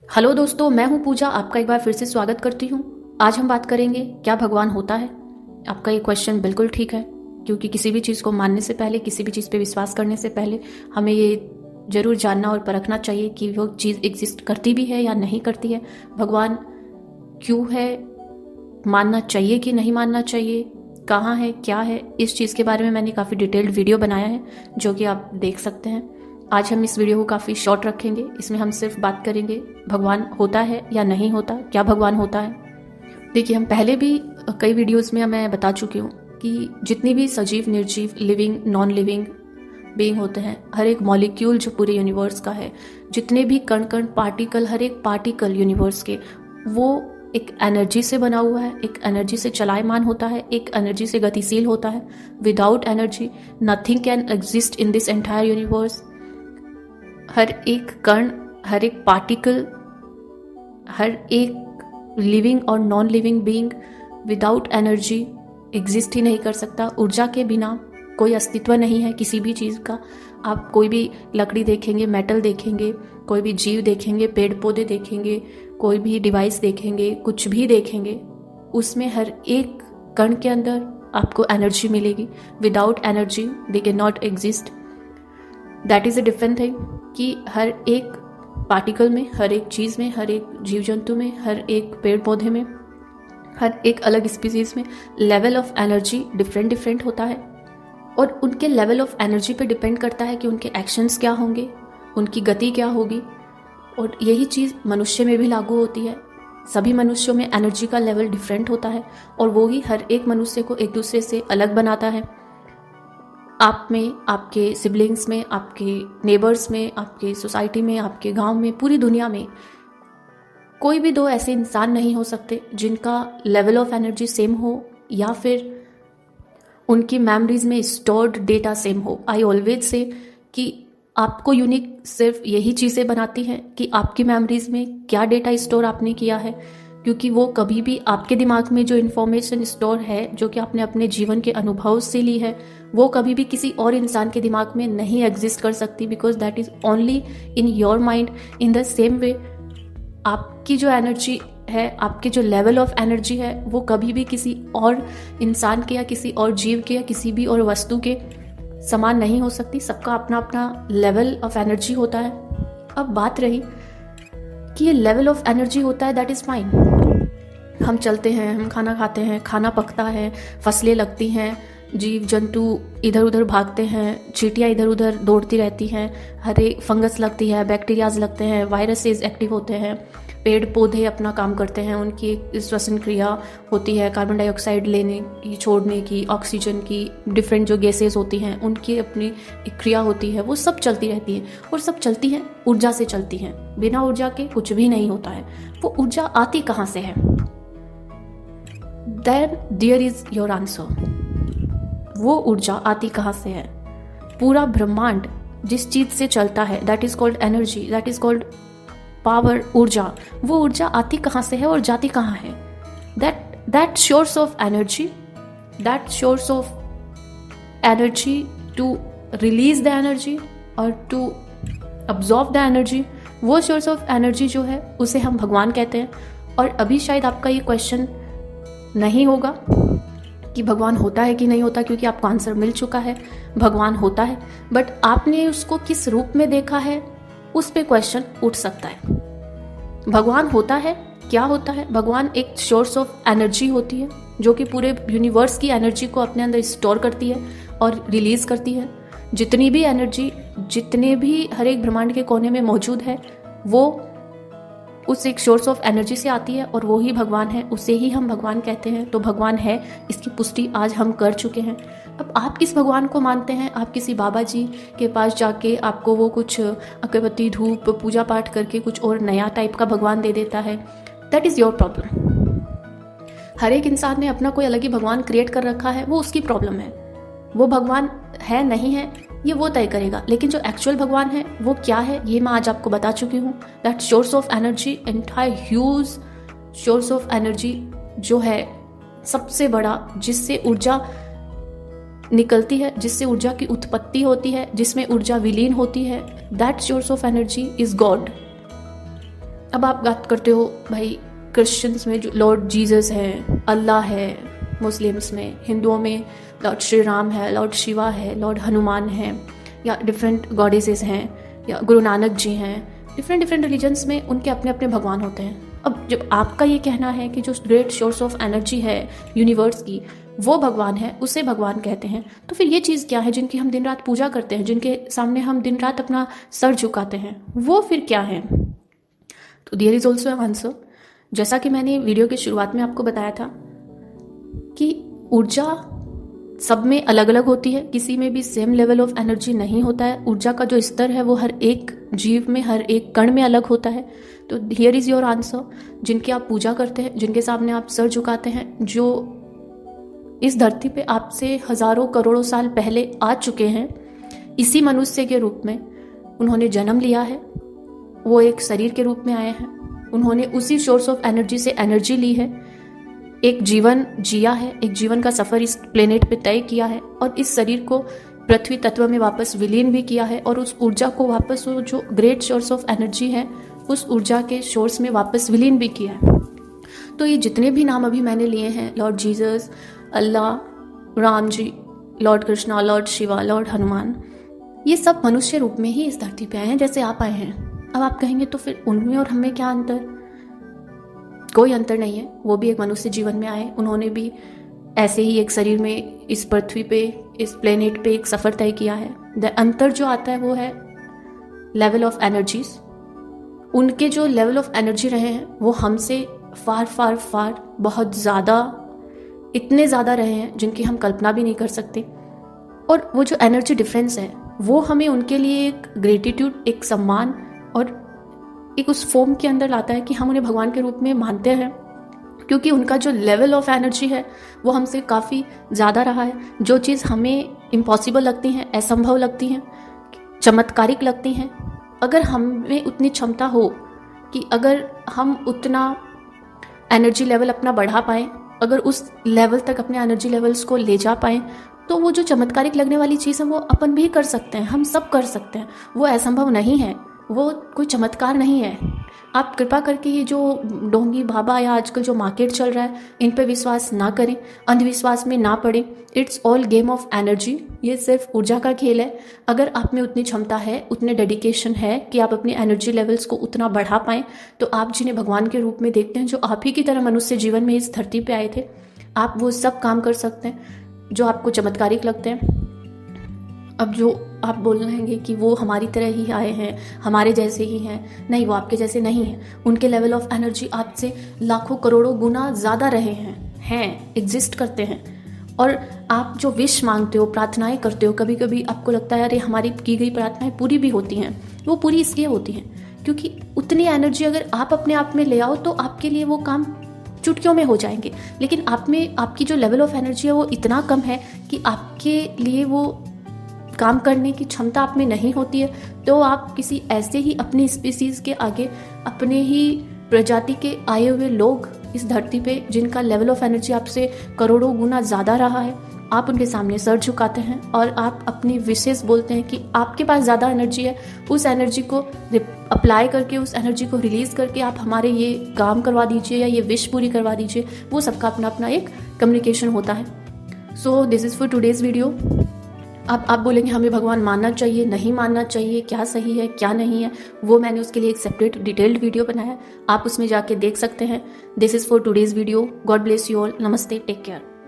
Hello दोस्तों, मैं हूं पूजा। आपका एक बार फिर से स्वागत करती हूं। आज हम बात करेंगे क्या भगवान होता है। आपका ये क्वेश्चन बिल्कुल ठीक है, क्योंकि किसी भी चीज़ को मानने से पहले, किसी भी चीज़ पे विश्वास करने से पहले हमें ये ज़रूर जानना और परखना चाहिए कि वो चीज़ एग्जिस्ट करती भी है या नहीं करती है। भगवान क्यों है, मानना चाहिए कि नहीं मानना चाहिए, कहाँ है, क्या है, इस चीज़ के बारे में मैंने काफ़ी डिटेल्ड वीडियो बनाया है जो कि आप देख सकते हैं। आज हम इस वीडियो को काफ़ी शॉर्ट रखेंगे। इसमें हम सिर्फ बात करेंगे भगवान होता है या नहीं होता, क्या भगवान होता है। देखिए, हम पहले भी कई वीडियोस में मैं बता चुकी हूँ कि जितनी भी सजीव, निर्जीव, लिविंग, नॉन लिविंग बीइंग होते हैं, हर एक मॉलिक्यूल जो पूरे यूनिवर्स का है, जितने भी कण कण, पार्टिकल, हर एक पार्टिकल यूनिवर्स के, वो एक एनर्जी से बना हुआ है, एक एनर्जी से चलायमान होता है, एक एनर्जी से गतिशील होता है। Without energy nothing can exist in this entire universe. हर एक कण, हर एक पार्टिकल, हर एक लिविंग और non living being without energy exist ही नहीं कर सकता। ऊर्जा के बिना कोई अस्तित्व नहीं है किसी भी चीज़ का। आप कोई भी लकड़ी देखेंगे, मेटल देखेंगे, कोई भी जीव देखेंगे, पेड़ पौधे देखेंगे, कोई भी डिवाइस देखेंगे, कुछ भी देखेंगे, उसमें हर एक कण के अंदर आपको एनर्जी मिलेगी। Without energy they can not exist. That is a different thing कि हर एक पार्टिकल में, हर एक चीज़ में, हर एक जीव जंतु में, हर एक पेड़ पौधे में, हर एक अलग स्पीसीज में level of energy different different होता है। और उनके लेवल ऑफ एनर्जी पे डिपेंड करता है कि उनके एक्शंस क्या होंगे, उनकी गति क्या होगी। और यही चीज़ मनुष्य में भी लागू होती है। सभी मनुष्यों में एनर्जी का लेवल डिफरेंट होता है और वो ही हर एक मनुष्य को एक दूसरे से अलग बनाता है। आप में, आपके सिबलिंग्स में, आपके नेबर्स में, आपके सोसाइटी में, आपके गांव में, पूरी दुनिया में कोई भी दो ऐसे इंसान नहीं हो सकते जिनका लेवल ऑफ एनर्जी सेम हो या फिर उनकी मेमोरीज में स्टोर्ड डेटा सेम हो। आई ऑलवेज से कि आपको यूनिक सिर्फ यही चीज़ें बनाती हैं कि आपकी मेमोरीज में क्या डेटा स्टोर आपने किया है, क्योंकि वो कभी भी आपके दिमाग में जो इन्फॉर्मेशन स्टोर है, जो कि आपने अपने जीवन के अनुभव से ली है, वो कभी भी किसी और इंसान के दिमाग में नहीं एग्जिस्ट कर सकती, because that is only in your mind. In the same way आपकी जो एनर्जी है, आपके जो लेवल ऑफ एनर्जी है, वो कभी भी किसी और इंसान के या किसी और जीव के या किसी भी और वस्तु के समान नहीं हो सकती। सबका अपना अपना लेवल ऑफ एनर्जी होता है। अब बात रही कि ये लेवल ऑफ एनर्जी होता है, दैट इज़ फाइन। हम चलते हैं, हम खाना खाते हैं, खाना पकता है, फसलें लगती हैं, जीव जंतु इधर उधर भागते हैं, चींटियाँ इधर उधर दौड़ती रहती हैं, हर एक फंगस लगती है, बैक्टीरियाज लगते हैं, वायरसेस एक्टिव होते हैं, पेड़ पौधे अपना काम करते हैं, उनकी एक श्वसन क्रिया होती है, कार्बन डाइऑक्साइड लेने की, छोड़ने की, ऑक्सीजन की, डिफरेंट जो गैसेस होती हैं उनकी अपनी एक क्रिया होती है। वो सब चलती रहती है और सब चलती हैं ऊर्जा से चलती हैं। बिना ऊर्जा के कुछ भी नहीं होता है। वो ऊर्जा आती कहाँ से है? Then there is your answer. वो ऊर्जा आती कहाँ से है? पूरा ब्रह्मांड जिस चीज से चलता है, that is called energy, that is called power, ऊर्जा। वो ऊर्जा आती कहाँ से है और जाती कहाँ है? That source of energy, that source of energy to release the energy और टू अब्जॉर्ब द एनर्जी, वो सोर्स ऑफ एनर्जी जो है उसे हम भगवान कहते हैं। और अभी शायद आपका ये क्वेश्चन नहीं होगा कि भगवान होता है कि नहीं होता, क्योंकि आपको आंसर मिल चुका है, भगवान होता है। बट आपने उसको किस रूप में देखा है, उस पे क्वेश्चन उठ सकता है। भगवान होता है, क्या होता है? भगवान एक सोर्स ऑफ एनर्जी होती है जो कि पूरे यूनिवर्स की एनर्जी को अपने अंदर स्टोर करती है और रिलीज करती है। जितनी भी एनर्जी, जितने भी हर एक ब्रह्मांड के कोने में मौजूद है, वो उस एक सोर्स ऑफ एनर्जी से आती है और वो ही भगवान है, उसे ही हम भगवान कहते हैं। तो भगवान है, इसकी पुष्टि आज हम कर चुके हैं। अब आप किस भगवान को मानते हैं? आप किसी बाबा जी के पास जाके आपको वो कुछ अगरबत्ती, धूप, पूजा पाठ करके कुछ और नया टाइप का भगवान दे देता है, दैट इज़ योर प्रॉब्लम। हर एक इंसान ने अपना कोई अलग ही भगवान क्रिएट कर रखा है, वो उसकी प्रॉब्लम है। वो भगवान है नहीं है ये वो तय करेगा, लेकिन जो एक्चुअल भगवान है वो क्या है ये मैं आज आपको बता चुकी हूँ। That source of energy, entire huge source of energy जो है सबसे बड़ा, जिससे ऊर्जा निकलती है, जिससे ऊर्जा की उत्पत्ति होती है, जिसमें ऊर्जा विलीन होती है, that source of energy is God. अब आप बात करते हो भाई क्रिश्चियंस में जो लॉर्ड जीसस है, अल्लाह है, मुस्लिम्स में, हिंदुओं में लॉर्ड श्री राम है, लॉर्ड शिवा है, लॉर्ड हनुमान है, या डिफरेंट गॉडेसेस हैं, या गुरु नानक जी हैं। डिफरेंट रिलीजन्स में उनके अपने अपने भगवान होते हैं। अब जब आपका ये कहना है कि जो ग्रेट सोर्स ऑफ एनर्जी है यूनिवर्स की वो भगवान है, उसे भगवान कहते हैं, तो फिर ये चीज़ क्या है जिनकी हम दिन रात पूजा करते हैं, जिनके सामने हम दिन रात अपना सर झुकाते हैं, वो फिर क्या है? तो देयर इज ऑल्सो आंसर। जैसा कि मैंने वीडियो की शुरुआत में आपको बताया था कि ऊर्जा सब में अलग अलग होती है, किसी में भी सेम लेवल ऑफ एनर्जी नहीं होता है। ऊर्जा का जो स्तर है वो हर एक जीव में, हर एक कण में अलग होता है। तो हियर इज़ योर आंसर। जिनकी आप पूजा करते हैं, जिनके सामने आप सर झुकाते हैं, जो इस धरती पे आपसे हजारों करोड़ों साल पहले आ चुके हैं, इसी मनुष्य के रूप में उन्होंने जन्म लिया है, वो एक शरीर के रूप में आए हैं, उन्होंने उसी सोर्स ऑफ एनर्जी से एनर्जी ली है, एक जीवन जिया है, एक जीवन का सफ़र इस प्लेनेट पे तय किया है, और इस शरीर को पृथ्वी तत्व में वापस विलीन भी किया है, और उस ऊर्जा को वापस वो जो ग्रेट सोर्स ऑफ एनर्जी है उस ऊर्जा के सोर्स में वापस विलीन भी किया है। तो ये जितने भी नाम अभी मैंने लिए हैं, lord Jesus, Allah, Ram ji, lord Krishna, lord Shiva, lord Hanuman, ये सब मनुष्य रूप में ही इस धरती पे आए हैं जैसे आप आए हैं। अब आप कहेंगे तो फिर उनमें और हमें क्या अंतर? कोई अंतर नहीं है। वो भी एक मनुष्य जीवन में आए, उन्होंने भी ऐसे ही एक शरीर में इस पृथ्वी पे, इस प्लेनेट पे एक सफ़र तय किया है। द अंतर जो आता है वो है लेवल ऑफ एनर्जीज। उनके जो लेवल ऑफ एनर्जी रहे हैं वो हमसे फार फार फार बहुत ज़्यादा, इतने ज़्यादा रहे हैं जिनकी हम कल्पना भी नहीं कर सकते। और वो जो एनर्जी डिफरेंस है वो हमें उनके लिए एक ग्रेटिट्यूड, एक सम्मान और एक उस फॉर्म के अंदर लाता है कि हम उन्हें भगवान के रूप में मानते हैं, क्योंकि उनका जो लेवल ऑफ एनर्जी है वो हमसे काफ़ी ज़्यादा रहा है। जो चीज़ हमें इम्पॉसिबल लगती हैं, असंभव लगती हैं, चमत्कारिक लगती हैं, अगर हमें उतनी क्षमता हो कि अगर हम उतना एनर्जी लेवल अपना बढ़ा पाएँ, अगर उस लेवल तक अपने एनर्जी लेवल्स को ले जा पाएँ, तो वो जो चमत्कारिक लगने वाली चीज़ है वो अपन भी कर सकते हैं, हम सब कर सकते हैं। वो असंभव नहीं है, वो कोई चमत्कार नहीं है। आप कृपा करके ये जो ढोंगी बाबा या आजकल जो मार्केट चल रहा है, इन पे विश्वास ना करें, अंधविश्वास में ना पड़े। It's all game of energy. ये सिर्फ ऊर्जा का खेल है। अगर आप में उतनी क्षमता है, उतने डेडिकेशन है कि आप अपनी एनर्जी लेवल्स को उतना बढ़ा पाएँ, तो आप जिन्हें भगवान के रूप में देखते हैं, जो आप ही की तरह मनुष्य जीवन में इस धरती पर आए थे, आप वो सब काम कर सकते हैं जो आपको चमत्कारिक लगते हैं। अब जो आप बोल रहेंगे कि वो हमारी तरह ही आए हैं, हमारे जैसे ही हैं, नहीं, वो आपके जैसे नहीं हैं। उनके लेवल ऑफ एनर्जी आपसे लाखों करोड़ों गुना ज़्यादा रहे हैं, एग्जिस्ट करते हैं। और आप जो विश मांगते हो, प्रार्थनाएं करते हो, कभी कभी आपको लगता है अरे हमारी की गई प्रार्थनाएं पूरी भी होती हैं। वो पूरी इसलिए होती हैं क्योंकि उतनी एनर्जी अगर आप अपने आप में ले आओ तो आपके लिए वो काम चुटकियों में हो जाएंगे। लेकिन आप में, आपकी जो लेवल ऑफ एनर्जी है वो इतना कम है कि आपके लिए वो काम करने की क्षमता आप में नहीं होती है, तो आप किसी ऐसे ही अपनी स्पीसीज के आगे, अपने ही प्रजाति के आए हुए लोग इस धरती पे जिनका लेवल ऑफ एनर्जी आपसे करोड़ों गुना ज़्यादा रहा है, आप उनके सामने सर झुकाते हैं और आप अपनी विशेष बोलते हैं कि आपके पास ज़्यादा एनर्जी है, उस एनर्जी को अप्लाई करके, उस एनर्जी को रिलीज़ करके आप हमारे ये काम करवा दीजिए या ये विश पूरी करवा दीजिए। वो सबका अपना अपना एक कम्युनिकेशन होता है। So this is for today's video. अब आप बोलेंगे हमें भगवान मानना चाहिए, नहीं मानना चाहिए, क्या सही है क्या नहीं है, वो मैंने उसके लिए एक सेपरेट डिटेल्ड वीडियो बनाया है, आप उसमें जाके देख सकते हैं। This is for today's video. God bless you all. नमस्ते, टेक केयर।